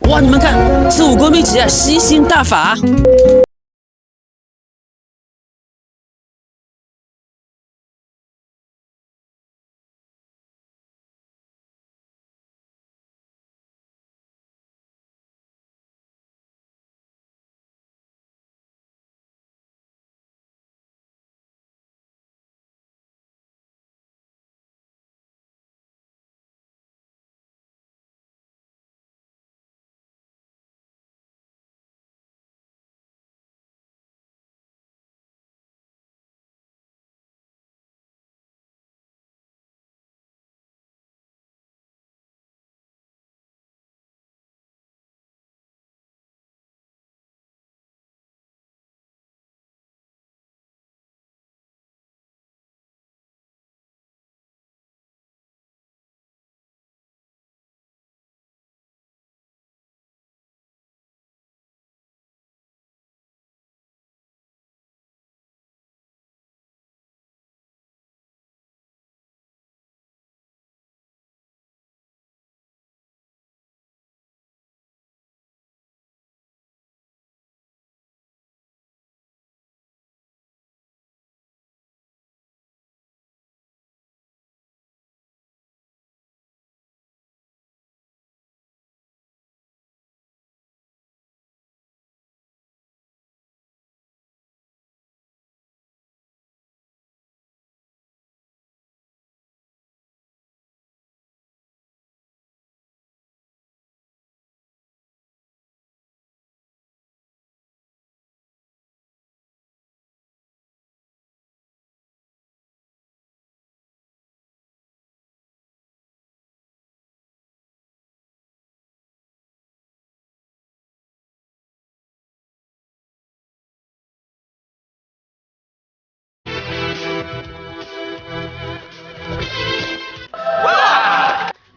哇，你们看，这武功秘籍啊，吸星大法。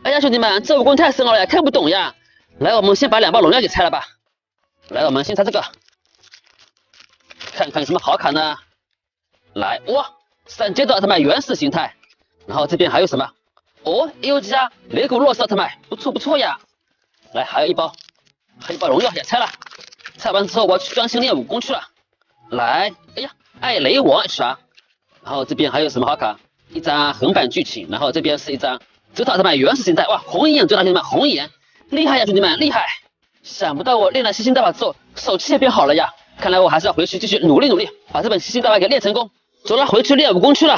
哎呀，兄弟们，这武功太深奥了呀，看不懂呀。来，我们先把2包荣耀给拆了吧。来，我们先拆这个，看看有什么好卡呢？来，哇，闪阶的奥特曼原始形态，然后这边还有什么？哦，A.O. 级啊，雷古洛斯奥特曼，不错不错呀。来，还有一包荣耀也拆了。拆完之后我要去专心练武功去了。来，哎呀，艾雷王 HR， 然后这边还有什么好卡？一张横版剧情，然后这边是一张泽塔奥特曼原始形态，哇，红眼泽塔兄弟们，红眼，厉害呀，兄弟们，厉害！想不到我练了吸星大法之后，手气也变好了呀。看来我还是要回去继续努力，把这本吸星大法给练成功。走了，回去练武功去了。